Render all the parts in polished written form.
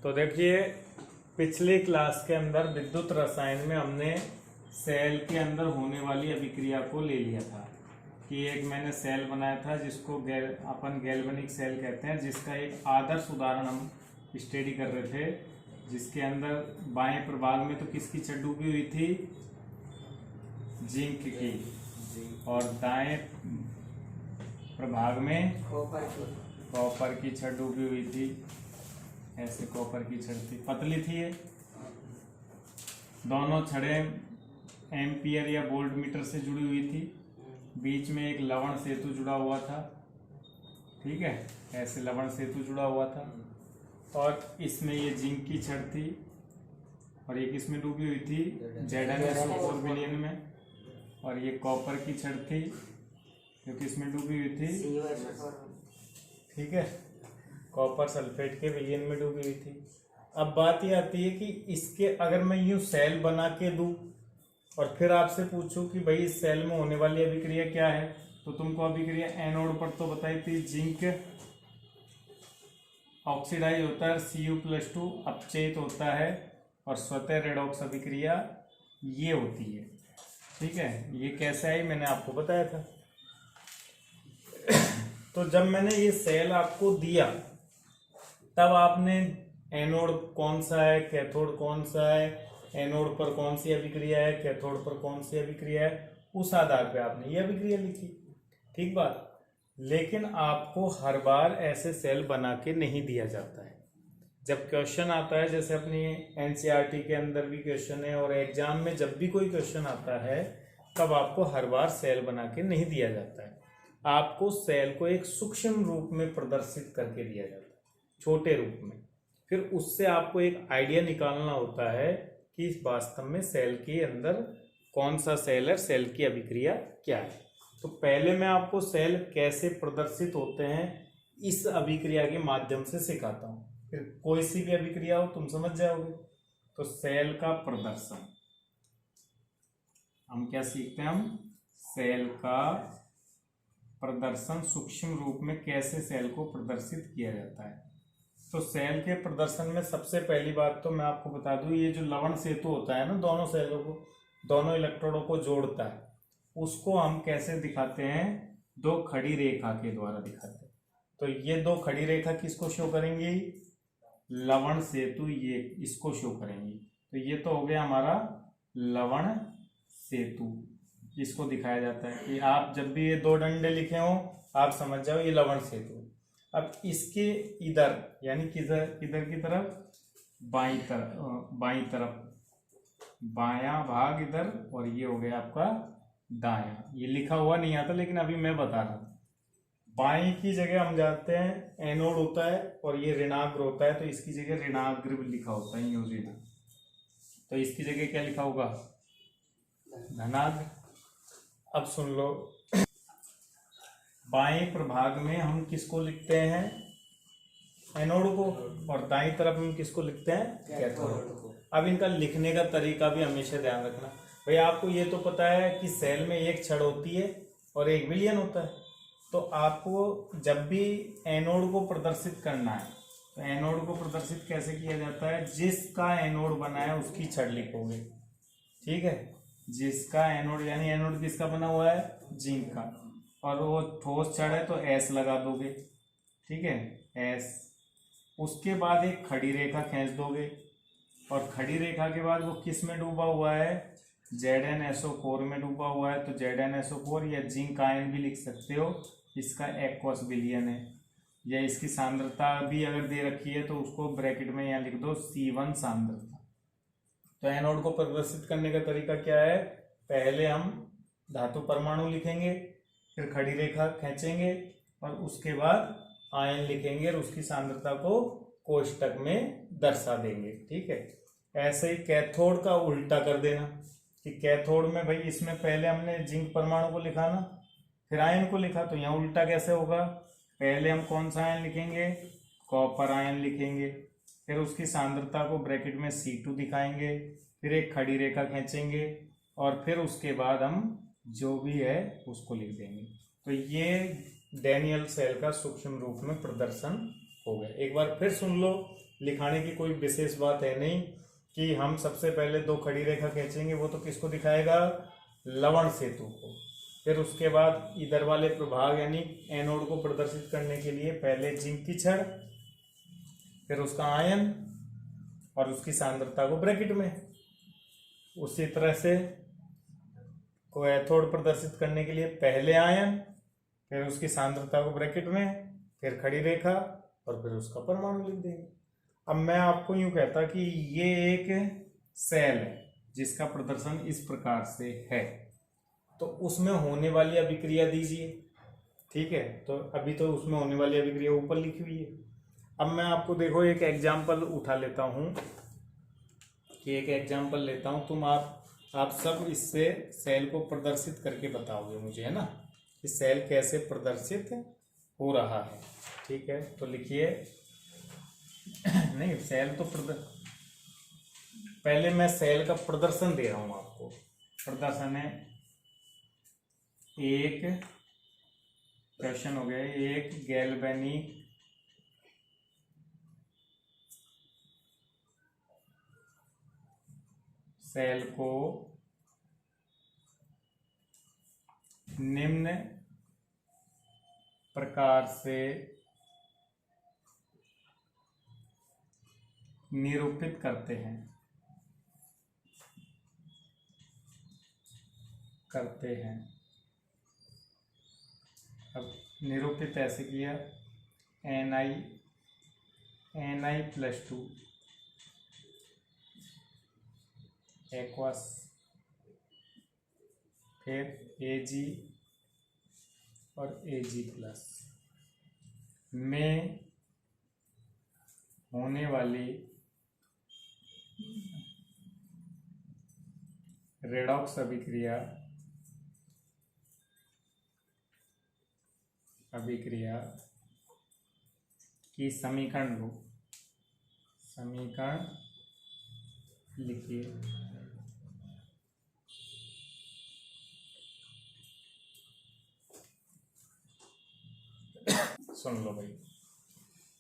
तो देखिए, पिछली क्लास के अंदर विद्युत रसायन में हमने सेल के अंदर होने वाली अभिक्रिया को ले लिया था कि एक मैंने सेल बनाया था जिसको अपन गैल्वेनिक सेल कहते हैं, जिसका एक आदर्श उदाहरण हम स्टडी कर रहे थे, जिसके अंदर बाएं प्रभाग में तो किसकी छड़ डूबी हुई थी, जिंक की, और दाएं प्रभाग में कॉपर की छड़ डूबी हुई थी। ऐसे कॉपर की छड़ थी, पतली थी ये। दोनों छड़ें एम्पियर या वोल्ट मीटर से जुड़ी हुई थी। बीच में एक लवण सेतु जुड़ा हुआ था, ठीक है, ऐसे लवण सेतु जुड़ा हुआ था। और इसमें ये जिंक की छड़ थी और ये किसमें डूबी हुई थी, Zn4 विलयन में। और ये कॉपर की छड़ थी जो किसमें डूबी हुई थी, ठीक है, कॉपर सल्फेट के विलयन में डूबी हुई थी। अब बात ये आती है कि इसके अगर मैं यूं सेल बना के दूं और फिर आपसे पूछूं कि भाई इस सेल में होने वाली अभिक्रिया क्या है, तो तुमको अभिक्रिया एनोड पर तो बताई थी, जिंक ऑक्सीडाइज होता है, Cu+2 अपचयित होता है, और स्वतः रेडॉक्स अभिक्रिया ये होती है, ठीक है। ये कैसे आई मैंने आपको बताया था। तो जब मैंने ये सेल आपको दिया तब आपने एनोड कौन सा है, कैथोड कौन सा है, एनोड पर कौन सी अभिक्रिया है, कैथोड पर कौन सी अभिक्रिया है, उस आधार पे आपने ये अभिक्रिया लिखी, ठीक बात। लेकिन आपको हर बार ऐसे सेल बना के नहीं दिया जाता है। जब क्वेश्चन आता है, जैसे अपनी एनसीईआरटी के अंदर भी क्वेश्चन है और एग्जाम में जब भी कोई क्वेश्चन आता है तब आपको हर बार सेल बना के नहीं दिया जाता है। आपको सेल को एक सूक्ष्म रूप में प्रदर्शित करके दिया जाता है, छोटे रूप में। फिर उससे आपको एक आइडिया निकालना होता है कि इस वास्तव में सेल के अंदर कौन सा सेल है, सेल की अभिक्रिया क्या है। तो पहले मैं आपको सेल कैसे प्रदर्शित होते हैं इस अभिक्रिया के माध्यम से सिखाता हूँ, फिर कोई सी भी अभिक्रिया हो तुम समझ जाओगे। तो सेल का प्रदर्शन हम क्या सीखते हैं, हम सेल का प्रदर्शन सूक्ष्म रूप में कैसे सेल को प्रदर्शित किया जाता है। तो सेल के प्रदर्शन में सबसे पहली बात तो मैं आपको बता दूं, ये जो लवण सेतु होता है ना, दोनों सेलों को, दोनों इलेक्ट्रोडों को जोड़ता है, उसको हम कैसे दिखाते हैं, दो खड़ी रेखा के द्वारा दिखाते हैं। तो ये दो खड़ी रेखा किसको शो करेंगी, लवण सेतु, ये इसको शो करेंगी। तो ये तो हो गया हमारा लवण सेतु, इसको दिखाया जाता है कि आप जब भी ये दो डंडे लिखे हो आप समझ जाओ ये लवण सेतु। अब इसके इधर यानी किधर इधर की तरफ, बाई तरफ बायां भाग इधर, और ये हो गया आपका दायां। ये लिखा हुआ नहीं आता लेकिन अभी मैं बता रहा हूं। बाई की जगह हम जानते हैं एनोड होता है और ये ऋणाग्र होता है, तो इसकी जगह ऋणाग्र भी लिखा होता है, यूं ऋण। तो इसकी जगह क्या लिखा होगा, धनाग्र। अब सुन लो, बाएं प्रभाग में हम किसको लिखते हैं, एनोड को, और दाईं तरफ हम किसको लिखते हैं, कैथोड को। अब इनका लिखने का तरीका भी हमेशा ध्यान रखना। भाई आपको ये तो पता है कि सेल में एक छड़ होती है और एक विलयन होता है। तो आपको जब भी एनोड को प्रदर्शित करना है तो एनोड को प्रदर्शित कैसे किया जाता है, जिसका एनोड बना है उसकी छड़ लिखोगे, ठीक है। जिसका एनोड यानी एनोड किसका बना हुआ है, जिंक का, और वो ठोस छड़ है तो एस लगा दोगे, ठीक है, एस। उसके बाद एक खड़ी रेखा खींच दोगे, और खड़ी रेखा के बाद वो किस में डूबा हुआ है, ZnSO4 में डूबा हुआ है। तो ZnSO4 या जिंक आयन भी लिख सकते हो, इसका एक्वस विलयन है, या इसकी सांद्रता भी अगर दे रखी है तो उसको ब्रैकेट में यहाँ लिख दो C1 सांद्रता। तो एनोड को प्रदर्शित करने का तरीका क्या है, पहले हम धातु परमाणु लिखेंगे, फिर खड़ी रेखा खींचेंगे और उसके बाद आयन लिखेंगे और उसकी सांद्रता को कोष्टक में दर्शा देंगे, ठीक है। ऐसे ही कैथोड का उल्टा कर देना कि कैथोड में भाई इसमें पहले हमने जिंक परमाणु को लिखा ना, फिर आयन को लिखा, तो यहाँ उल्टा कैसे होगा, पहले हम कौन सा आयन लिखेंगे, कॉपर आयन लिखेंगे, फिर उसकी सांद्रता को ब्रैकेट में C2 दिखाएंगे, फिर एक खड़ी रेखा खींचेंगे और फिर उसके बाद हम जो भी है उसको लिख देंगे। तो ये डैनियल सेल का सूक्ष्म रूप में प्रदर्शन हो गया। एक बार फिर सुन लो, लिखाने की कोई विशेष बात है नहीं कि हम सबसे पहले 2 खड़ी रेखा खींचेंगे, वो तो किसको दिखाएगा, लवण सेतु को। फिर उसके बाद इधर वाले प्रभाग यानी एनोड को प्रदर्शित करने के लिए पहले जिंक की छड़, फिर उसका आयन और उसकी सांद्रता को ब्रैकेट में। उसी तरह से कैथोड प्रदर्शित करने के लिए पहले आयन, फिर उसकी सांद्रता को ब्रैकेट में, फिर खड़ी रेखा और फिर उसका परमाणु लिख देंगे। अब मैं आपको यूं कहता कि ये एक सेल है जिसका प्रदर्शन इस प्रकार से है, तो उसमें होने वाली अभिक्रिया दीजिए। ठीक है, तो अभी तो उसमें होने वाली अभिक्रिया ऊपर लिखी हुई है। अब मैं आपको देखो एक एग्जाम्पल उठा लेता हूँ कि एक एग्जाम्पल लेता हूँ, तुम आप सब इससे सेल को प्रदर्शित करके बताओगे मुझे, है ना, कि सेल कैसे प्रदर्शित हो रहा है। ठीक है, तो लिखिए नहीं सेल तो पहले मैं सेल का प्रदर्शन दे रहा हूं आपको। प्रदर्शन है एक क्वेश्चन हो गया, एक गैल्वेनिक सेल को निम्न प्रकार से निरूपित करते हैं। अब निरूपित ऐसे किया, Ni+2 एक्वस, फिर Ag और Ag+ में होने वाली रेडॉक्स अभिक्रिया की समीकरण लिखिए। सुन लो भाई,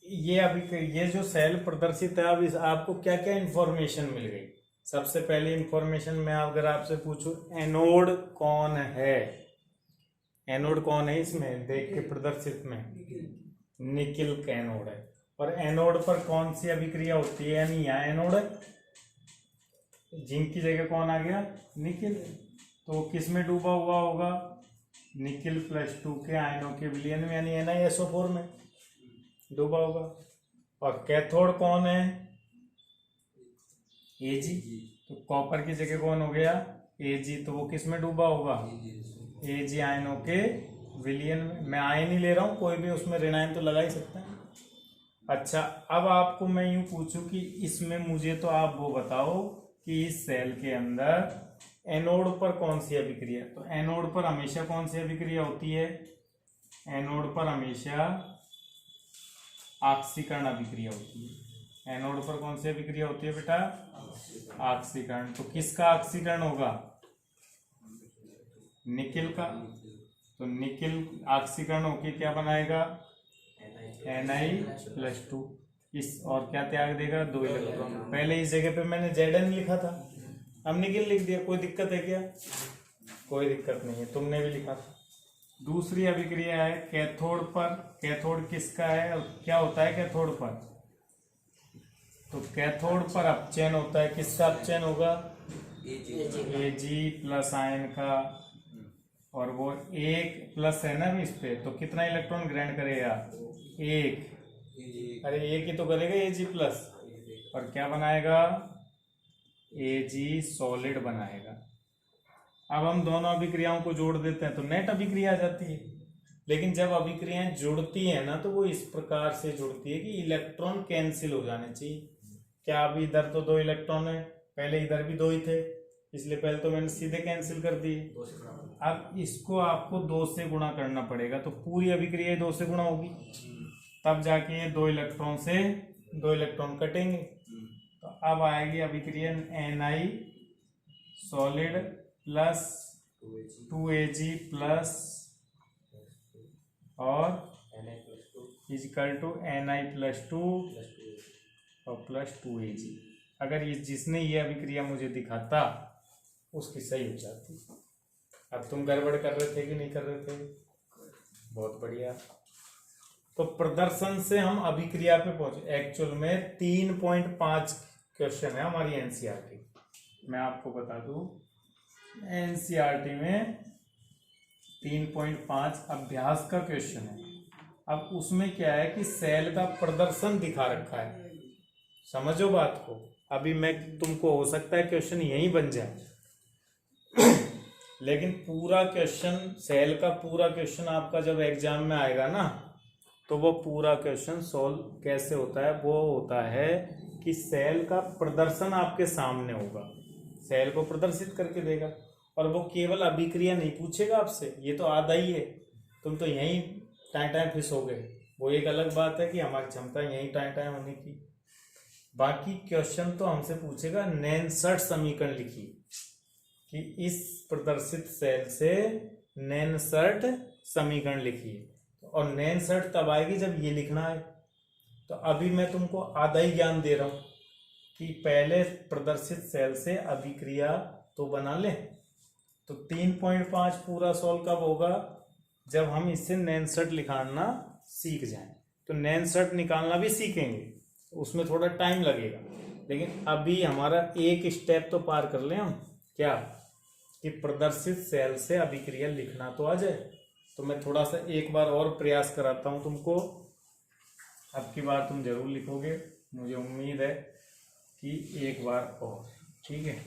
ये जो सेल प्रदर्शित है, अब इस आपको क्या क्या इंफॉर्मेशन मिल गई। सबसे पहली इंफॉर्मेशन मैं अगर आपसे पूछूं एनोड कौन है, एनोड कौन है इसमें देख के प्रदर्शित में, निकिल का एनोड है। और एनोड पर कौन सी अभिक्रिया होती है, यानी यहाँ एनोड है, जिंक की जगह कौन आ गया, निकिल, तो किस में डूबा हुआ होगा, Ni+2 के आयनों के विलयन में यानी NiSO4 में डूबा होगा। और कैथोड कौन है, Ag, तो कॉपर की जगह कौन हो गया, Ag, तो वो किस में डूबा होगा, Ag आयनों के विलयन में। मैं आयन ही ले रहा हूं, कोई भी उसमें ऋण आयन तो लगा ही सकता है। अच्छा, अब आपको मैं यूं पूछूं कि इसमें मुझे तो आप वो बताओ कि इस सेल के अंदर एनोड पर कौन सी अभिक्रिया, तो एनोड पर हमेशा कौन सी अभिक्रिया होती है, एनोड पर हमेशा ऑक्सीकरण अभिक्रिया होती है। एनोड पर कौन सी अभिक्रिया होती है बेटा, ऑक्सीकरण। तो किसका ऑक्सीकरण होगा, निकिल का, तो निकिल ऑक्सीकरण होके क्या बनाएगा, Ni+2। इस और क्या त्याग देगा, 2 इलेक्ट्रॉन। पहले इस जगह पे मैंने Zn लिखा था, अब निकिल लिख दिया, कोई दिक्कत है क्या, कोई दिक्कत नहीं है, तुमने भी लिखा था। दूसरी अभिक्रिया है कैथोड पर। कैथोड किसका है, क्या होता है कैथोड पर, तो कैथोड पर अपचयन होता है, किसका अपचयन होगा, Ag+ आयन का, और वो 1+ है ना इस पे, तो कितना इलेक्ट्रॉन ग्रहण करेगा, 1, अरे 1 ही तो करेगा Ag+, और क्या बनाएगा, Ag सॉलिड बनाएगा। अब हम दोनों अभिक्रियाओं को जोड़ देते हैं तो नेट अभिक्रिया आ जाती है। लेकिन जब अभिक्रियाएं जुड़ती हैं ना, तो वो इस प्रकार से जुड़ती है कि इलेक्ट्रॉन कैंसिल हो जाने चाहिए। क्या अभी इधर तो 2 इलेक्ट्रॉन है, पहले इधर भी 2 ही थे, इसलिए पहले तो मैंने सीधे कैंसिल कर दिए। अब इसको आपको 2 से गुणा करना पड़ेगा, तो पूरी अभिक्रिया 2 से गुणा होगी, तब जाके ये 2 इलेक्ट्रॉन से 2 इलेक्ट्रॉन कटेंगे। तो अब आएगी अभिक्रिया Ni सॉलिड प्लस 2Ag+ और इक्वल टू Ni+2 और प्लस 2Ag। अगर ये जिसने ये अभिक्रिया मुझे दिखाता उसकी सही हो जाती। अब तुम गड़बड़ कर रहे थे कि नहीं कर रहे थे? बहुत बढ़िया। तो प्रदर्शन से हम अभिक्रिया पे पहुंचे। एक्चुअल में 3.5 क्वेश्चन है हमारी एनसीईआरटी। मैं आपको बता दूं, एनसीईआरटी में 3.5 अभ्यास का क्वेश्चन है। अब उसमें क्या है कि सेल का प्रदर्शन दिखा रखा है। समझो बात को। अभी मैं तुमको हो सकता है क्वेश्चन यहीं बन जाए, लेकिन पूरा क्वेश्चन, सेल का पूरा क्वेश्चन आपका जब एग्जाम में आएगा ना, तो वो पूरा क्वेश्चन सॉल्व कैसे होता है? वो होता है कि सेल का प्रदर्शन आपके सामने होगा, सेल को प्रदर्शित करके देगा, और वो केवल अभिक्रिया नहीं पूछेगा आपसे। ये तो आधा ही है, तुम तो यहीं टाइम फिस हो गए। वो एक अलग बात है कि हमारी क्षमता यहीं टाइम होने की। बाकी क्वेश्चन तो हमसे पूछेगा नैनसर्ट समीकरण लिखिए, कि इस प्रदर्शित सेल से नैनसर्ट समीकरण लिखिए, और नैनसर्ट तब आएगी जब ये लिखना है। तो अभी मैं तुमको आधा ही ज्ञान दे रहा हूं कि पहले प्रदर्शित सेल से अभिक्रिया तो बना ले। तो 3.5 पूरा सॉल्व कब होगा? जब हम इससे नैनसर्ट निकालना सीख जाएं। तो नैनसर्ट निकालना भी सीखेंगे, उसमें थोड़ा टाइम लगेगा, लेकिन अभी हमारा एक स्टेप तो पार कर लें हम। क्या? कि प्रदर्शित सेल से अभिक्रिया लिखना तो आ जाए। तो मैं थोड़ा सा एक बार और प्रयास कराता हूं तुमको। अब की बार तुम जरूर लिखोगे, मुझे उम्मीद है कि एक बार और। ठीक है?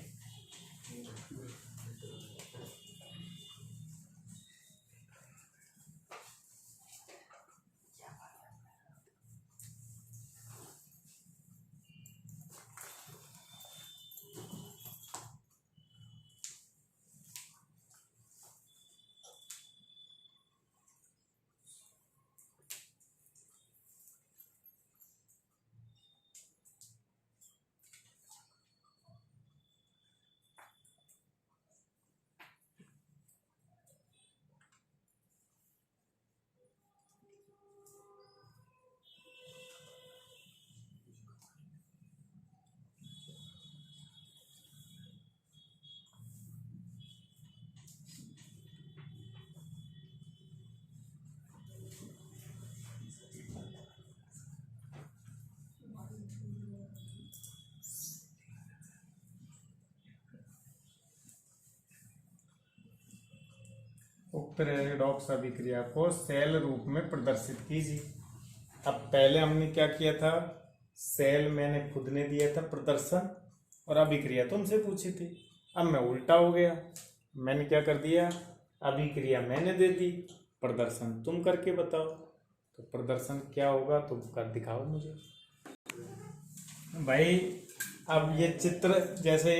उक्त रेडॉक्स अभिक्रिया को सेल रूप में प्रदर्शित कीजिए। अब पहले हमने क्या किया था? सेल मैंने खुद ने दिया था प्रदर्शन, और अभिक्रिया तुमसे पूछी थी। अब मैं उल्टा हो गया, मैंने क्या कर दिया? अभिक्रिया मैंने दे दी, प्रदर्शन तुम करके बताओ। तो प्रदर्शन क्या होगा तुम कर दिखाओ मुझे भाई। अब ये चित्र, जैसे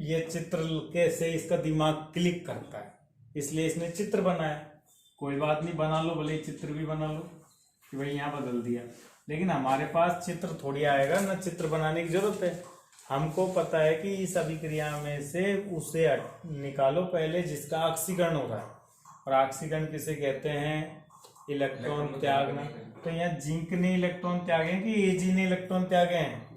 ये चित्र कैसे इसका दिमाग क्लिक करता है, इसलिए इसने चित्र बनाया। कोई बात नहीं, बना लो, भले चित्र भी बना लो कि भाई यहाँ बदल दिया, लेकिन हमारे पास चित्र थोड़ी आएगा ना, चित्र बनाने की जरूरत है। हमको पता है कि इस अभिक्रिया में से उसे निकालो पहले जिसका ऑक्सीकरण हो रहा है, और ऑक्सीकरण किसे कहते हैं? इलेक्ट्रॉन त्यागना। तो यहाँ जिंक ने इलेक्ट्रॉन त्यागे कि एजी ने इलेक्ट्रॉन त्यागे हैं?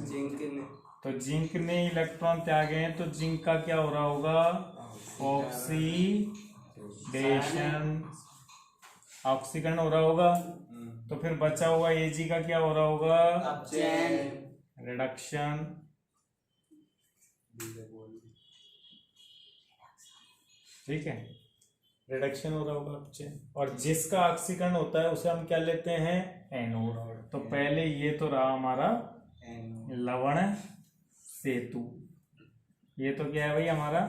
जिंक ने। तो जिंक ने इलेक्ट्रॉन त्यागे हैं, तो जिंक का क्या हो रहा होगा? ऑक्सीडेशन, ऑक्सीकरण हो रहा होगा। तो फिर बचा हुआ एजी का क्या हो रहा होगा? रिडक्शन। ठीक है, रिडक्शन हो रहा होगा अपचयन। और जिसका ऑक्सीकरण होता है उसे हम क्या लेते हैं? एनोड। तो पहले ये तो रहा हमारा लवण सेतु। ये तो क्या है भाई हमारा?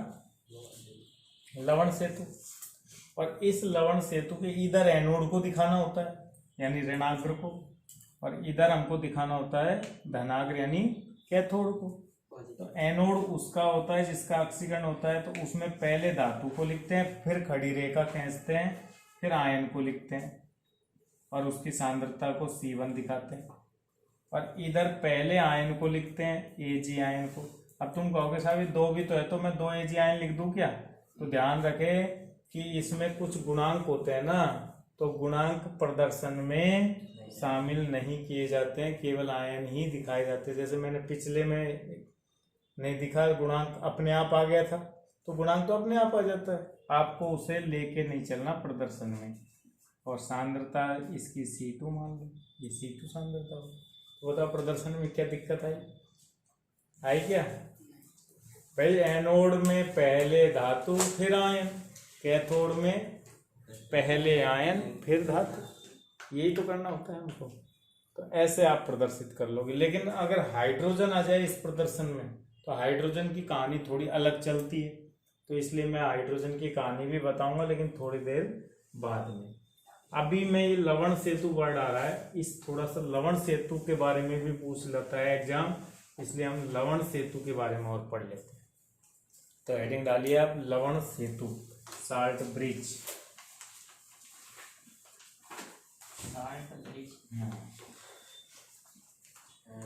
लवण सेतु। और इस लवण सेतु के इधर एनोड को दिखाना होता है, यानी ऋणाग्र को, और इधर हमको दिखाना होता है धनाग्र यानी कैथोड को। तो एनोड उसका होता है जिसका ऑक्सीकरण होता है, तो उसमें पहले धातु को लिखते हैं, फिर खड़ी रेखा खींचते हैं, फिर आयन को लिखते हैं, और उसकी सांद्रता को C1 दिखाते हैं। और इधर पहले आयन को लिखते हैं, Ag आयन को। अब तुम कहोगे साहब ये दो भी तो है, तो मैं 2 Ag आयन लिख दूं क्या? तो ध्यान रखे कि इसमें कुछ गुणांक होते हैं ना, तो गुणांक प्रदर्शन में शामिल नहीं किए जाते हैं, केवल आयन ही दिखाए जाते हैं। जैसे मैंने पिछले में नहीं दिखा, गुणांक अपने आप आ गया था, तो गुणांक तो अपने आप आ जाता है, आपको उसे लेके नहीं चलना प्रदर्शन में। और सांद्रता इसकी C2 मान लो, ये C2 सांद्रता हो, तो बताओ प्रदर्शन में क्या दिक्कत आई क्या भाई? एनोड में पहले धातु फिर आयन, कैथोड में पहले आयन फिर धातु, यही तो करना होता है हमको। तो ऐसे आप प्रदर्शित कर लोगे। लेकिन अगर हाइड्रोजन आ जाए इस प्रदर्शन में, तो हाइड्रोजन की कहानी थोड़ी अलग चलती है, तो इसलिए मैं हाइड्रोजन की कहानी भी बताऊंगा, लेकिन थोड़ी देर बाद में। अभी मैं ये लवण सेतु वर्ड आ रहा है, इस थोड़ा सा लवण सेतु के बारे में भी पूछ लेता है एग्जाम, इसलिए हम लवण सेतु के बारे में और पढ़ लेते हैं। तो हेडिंग डालिए आप, लवण सेतु, साल्ट ब्रिज।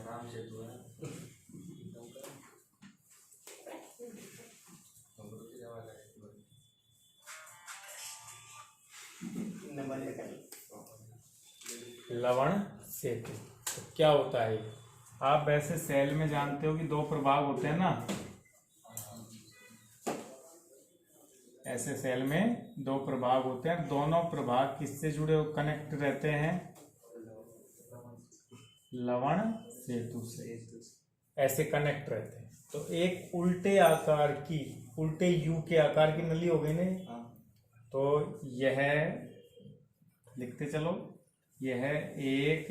राम सेतु है। लवण सेतु तो क्या होता है? आप वैसे सेल में जानते हो कि दो प्रभाग होते हैं ना, ऐसे सेल में दो प्रभाग होते हैं, दोनों प्रभाग किससे जुड़े हो, कनेक्ट रहते हैं? लवण सेतु से ऐसे कनेक्ट रहते हैं। तो एक उल्टे आकार की, उल्टे यू के आकार की नली हो गई ना, तो यह लिखते चलो, यह एक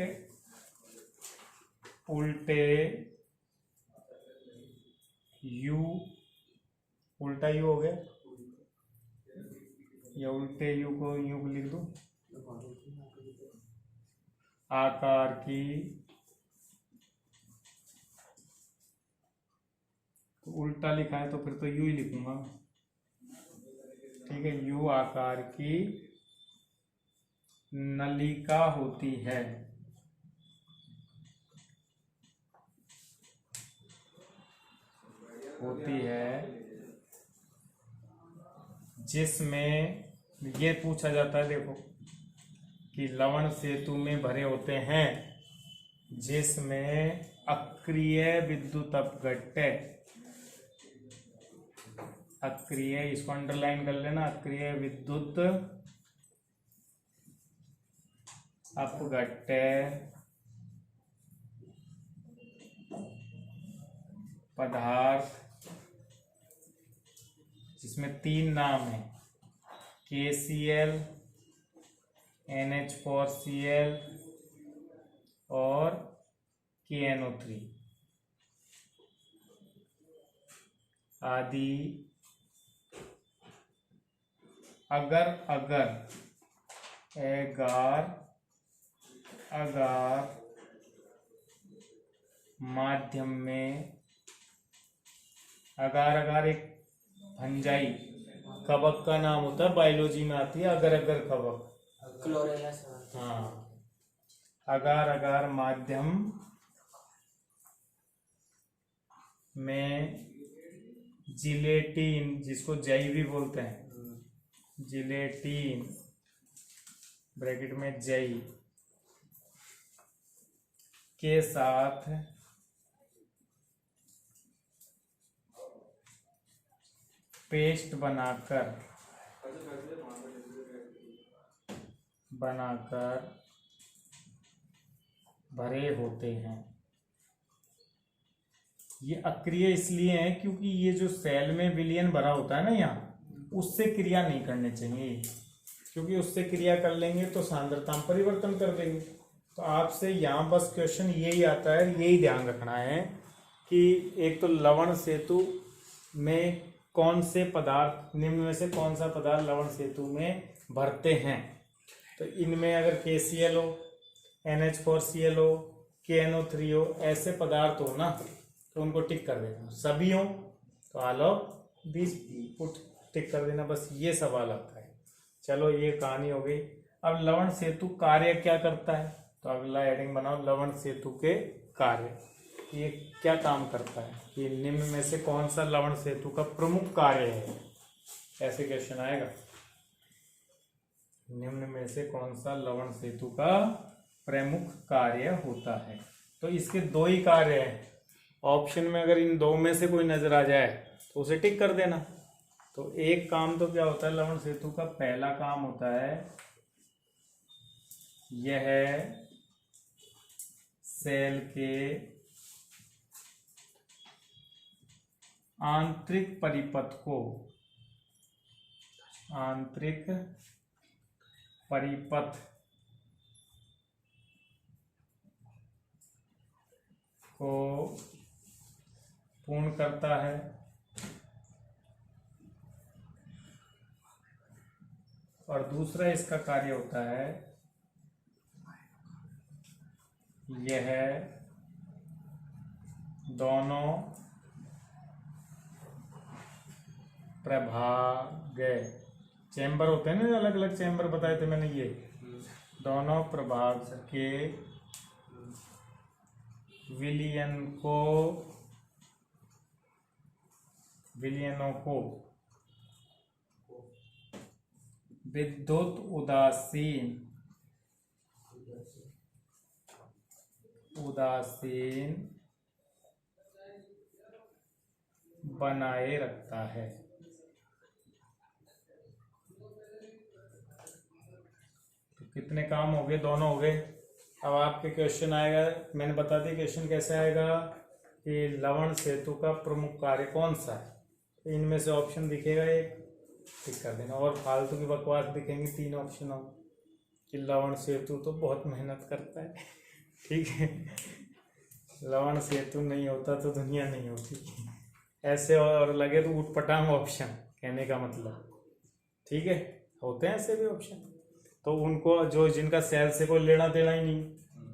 उल्टे यू, उल्टा यू हो गया, या उल्टे यू को यू लिख दूं, आकार की, तो उल्टा लिखा है तो फिर तो यू ही लिखूंगा, ठीक है। यू आकार की नलिका होती है, जिसमें ये पूछा जाता है, देखो कि लवण सेतु में भरे होते हैं जिसमें अक्रिय विद्युत अपघट्य, अक्रिय, इसको अंडरलाइन कर लेना, अक्रिय विद्युत अपघट्य पदार्थ, जिसमें तीन नाम है, KCl, NH4Cl और KNO3 आदि, अगर माध्यम में, अगार एक भंजाई कवक का नाम होता है, बायोलॉजी में आती है अगर कवक, क्लोरेला। हाँ, अगार माध्यम में जिलेटिन, जिसको जई भी बोलते हैं, जिलेटिन ब्रैकेट में जई के साथ पेस्ट बनाकर भरे होते हैं। ये अक्रिय इसलिए है क्योंकि ये जो सेल में विलयन भरा होता है ना, यहाँ उससे क्रिया नहीं करने चाहिए, क्योंकि उससे क्रिया कर लेंगे तो सांद्रता में परिवर्तन कर देंगे। तो आपसे यहाँ बस क्वेश्चन यही आता है, यही ध्यान रखना है कि एक तो लवण सेतु में कौन से पदार्थ, निम्न में से कौन सा पदार्थ लवण सेतु में भरते हैं। तो इनमें अगर KCl हो, NH4Cl हो, KNO3 हो, ऐसे पदार्थ हो ना, तो उनको टिक कर देना। सभी हो तो ऑल ऑफ दिस टिक कर देना, बस ये सवाल आता है। चलो ये कहानी हो गई। अब लवण सेतु कार्य क्या करता है, तो अगला हेडिंग बनाओ, लवण सेतु के कार्य। ये क्या काम करता है, कि निम्न में से कौन सा लवण सेतु का प्रमुख कार्य है, ऐसे क्वेश्चन आएगा। निम्न में से कौन सा लवण सेतु का प्रमुख कार्य होता है। तो इसके दो ही कार्य हैं। ऑप्शन में अगर इन दो में से कोई नजर आ जाए तो उसे टिक कर देना। तो एक काम तो क्या होता है, लवण सेतु का पहला काम होता है यह सेल के आंतरिक परिपथ को पूर्ण करता है और दूसरा इसका कार्य होता है यह दोनों प्रभाग चैम्बर होते हैं ना, अलग अलग चैम्बर बताए थे मैंने, ये दोनों प्रभाग के विलयनों को विद्युत उदासीन बनाए रखता है। तो कितने काम हो गए, दोनों हो गए। अब आपके क्वेश्चन आएगा, मैंने बता दिया क्वेश्चन कैसे आएगा कि लवण सेतु का प्रमुख कार्य कौन सा है। तो इनमें से ऑप्शन दिखेगा एक, टिक कर देना। और फालतू की बकवास दिखेंगे 3 ऑप्शन हो कि लवण सेतु तो बहुत मेहनत करता है, ठीक है, लवण सेतु नहीं होता तो दुनिया नहीं होती, ऐसे और लगे तो उटपटांग ऑप्शन, कहने का मतलब, ठीक है, होते हैं ऐसे भी ऑप्शन। तो उनको जो जिनका सेल से कोई लेना देना ही नहीं,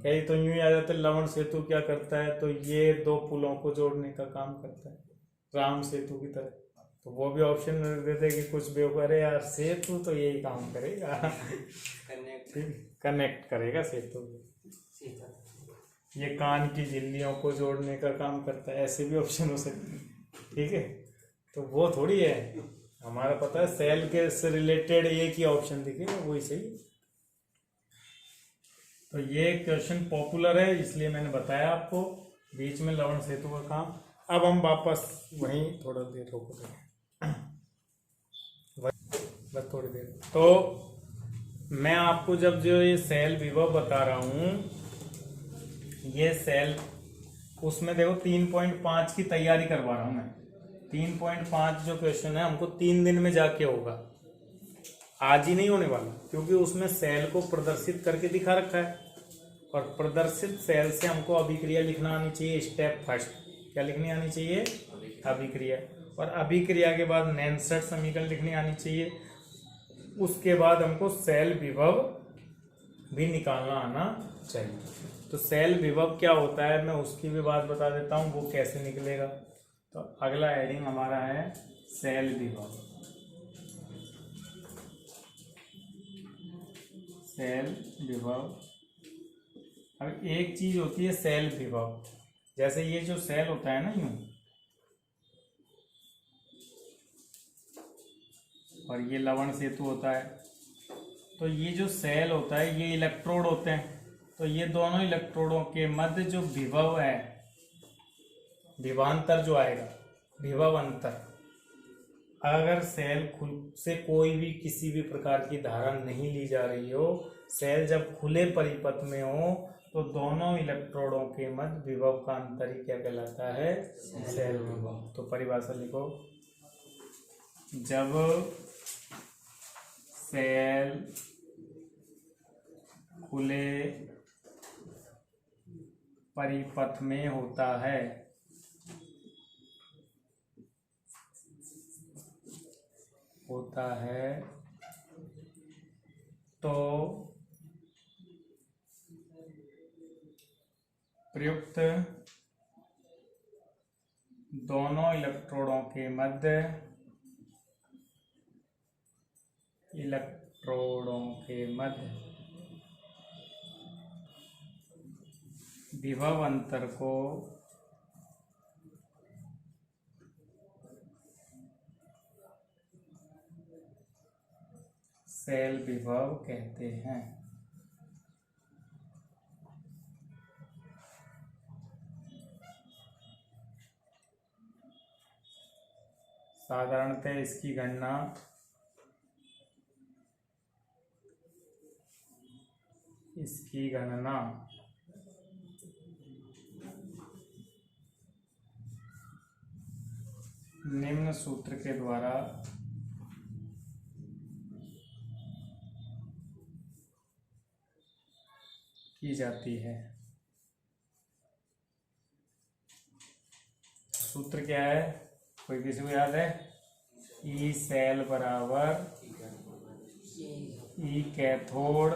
कहीं तो यूं ही आ जाते लवण सेतु क्या करता है, तो ये 2 पुलों को जोड़ने का काम करता है राम सेतु की तरह। तो वो भी ऑप्शन देते कि कुछ भी अरे यार सेतु तो यही काम करेगा, कनेक्ट करेगा सेतु, ये कान की झिल्लियों को जोड़ने का काम करता है, ऐसे भी ऑप्शन हो सकते हैं, ठीक है। तो वो थोड़ी है, हमारा पता है सेल के से रिलेटेड एक ही ऑप्शन दिखेगा, वही सही। तो ये क्वेश्चन पॉपुलर है इसलिए मैंने बताया आपको, बीच में लवण सेतु का काम। अब हम वापस वहीं थोड़ा देर रोको देंगे, बस थोड़ी देर। तो मैं आपको जब जो ये सेल विभव बता रहा हूं, ये सेल उसमें देखो 3.5 की तैयारी करवा रहा हूं मैं। 3.5 जो क्वेश्चन है हमको 3 दिन में जाके होगा, आज ही नहीं होने वाला, क्योंकि उसमें सेल को प्रदर्शित करके दिखा रखा है। और प्रदर्शित सेल से हमको अभिक्रिया लिखना आनी चाहिए, स्टेप फर्स्ट क्या लिखनी आनी चाहिए, अभिक्रिया। और अभिक्रिया के बाद नैनसट समीकरण लिखनी आनी चाहिए। उसके बाद हमको सेल विभव भी निकालना आना चाहिए। तो सेल विभव क्या होता है मैं उसकी भी बात बता देता हूँ, वो कैसे निकलेगा। तो अगला हेडिंग हमारा है सेल विभव। सेल विभव, अब एक चीज होती है सेल विभव, जैसे ये जो सेल होता है ना यूं, और ये लवण सेतु होता है, तो ये जो सेल होता है ये इलेक्ट्रोड होते हैं। तो ये दोनों इलेक्ट्रोडों के मध्य जो विभव है, विभवांतर जो आएगा, विभव अंतर, अगर सेल से कोई भी किसी भी प्रकार की धारा नहीं ली जा रही हो, सेल जब खुले परिपथ में हो, तो दोनों इलेक्ट्रोडों के मध्य विभव का अंतर ही क्या कहलाता है, सेल विभव। तो परिभाषा लिखो, जब सेल खुले परिपथ में होता है तो प्रयुक्त दोनों इलेक्ट्रोडों के मध्य विभव अंतर को सेल विभव कहते हैं। साधारणतः इसकी गणना निम्न सूत्र के द्वारा की जाती है। सूत्र क्या है, कोई किसी को याद है? ई सेल बराबर ई कैथोड,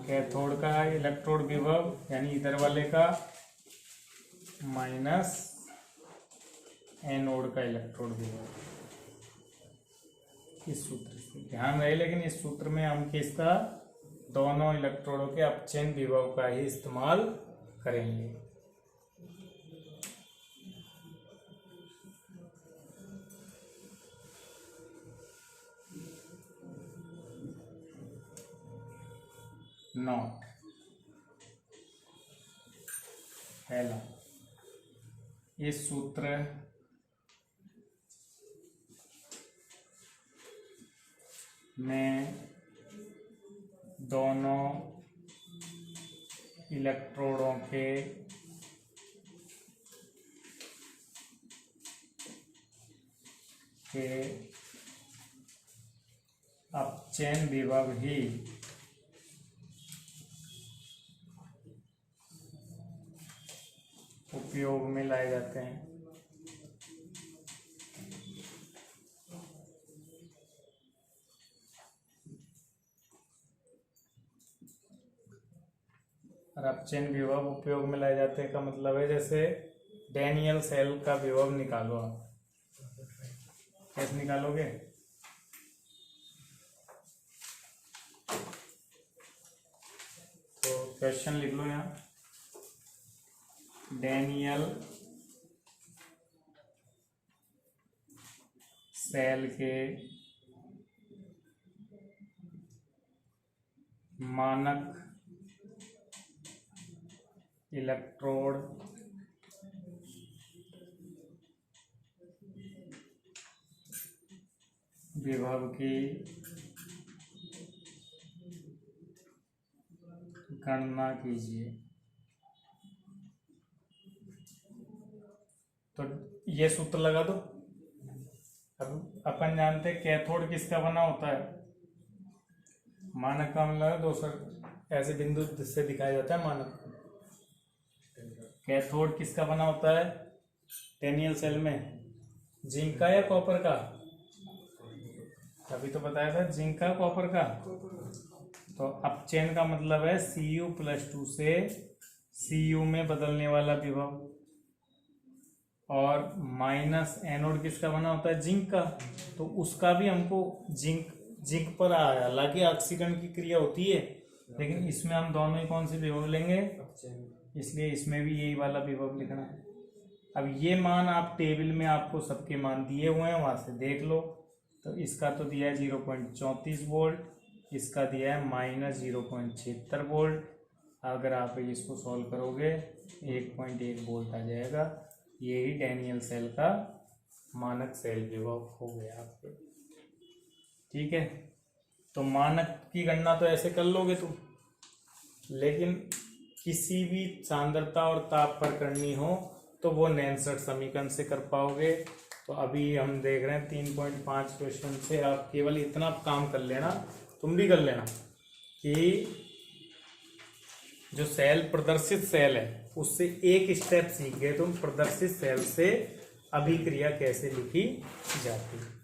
कैथोड का इलेक्ट्रोड विभव यानी इधर वाले का माइनस एनोड का इलेक्ट्रोड विभव। इस सूत्र से ध्यान रहे, लेकिन इस सूत्र में हम किसका, दोनों इलेक्ट्रोडों के अपचयन विभव का ही इस्तेमाल करेंगे। नोट पहला, इस सूत्र में दोनों इलेक्ट्रोडों के अपचयन विभव ही उपयोग में लाए जाते हैं। और अपचयन विभव उपयोग में लाए जाते हैं का मतलब है, जैसे डैनियल सेल का विभव निकालो आप, कैसे निकालोगे? तो क्वेश्चन लिख लो यहाँ, डैनियल सेल के मानक इलेक्ट्रोड विभव की गणना कीजिए। तो ये सूत्र लगा दो। अब अपन जानते हैं कैथोड किसका बना होता है, मानक का मतलब दोस्तों ऐसे बिंदु जिससे दिखाया जाता है मानक। कैथोड किसका बना होता है डैनियल सेल में, जिंक का या कॉपर का? अभी तो बताया था जिंक का, कॉपर का। तो अपचयन का मतलब है Cu+2 से Cu में बदलने वाला विभव, और माइनस एनोड किसका बना होता है जिंक का, तो उसका भी हमको जिंक पर आया। हालांकि ऑक्सीकरण की क्रिया होती है, लेकिन इसमें हम दोनों ही कौन से विभव लेंगे, इसलिए इसमें भी यही वाला विभव लिखना है। अब ये मान आप टेबल में आपको सबके मान दिए हुए हैं, वहां से देख लो। तो इसका तो दिया है 0.34 वोल्ट, इसका दिया है -0.76 वोल्ट। अगर आप इसको सॉल्व करोगे 1.1 वोल्ट आ जाएगा। यही डैनियल सेल का मानक सेल विभव हो गया आपके। ठीक है, तो मानक की गणना तो ऐसे कर लोगे तुम, लेकिन किसी भी सांद्रता और ताप पर करनी हो तो वो नैनसट समीकरण से कर पाओगे। तो अभी हम देख रहे हैं 3.5 क्वेश्चन से आप केवल इतना काम कर लेना, तुम भी कर लेना कि जो सेल प्रदर्शित सेल है उससे एक स्टेप सीख गए तुम, प्रदर्शित सेल से अभिक्रिया कैसे लिखी जाती है।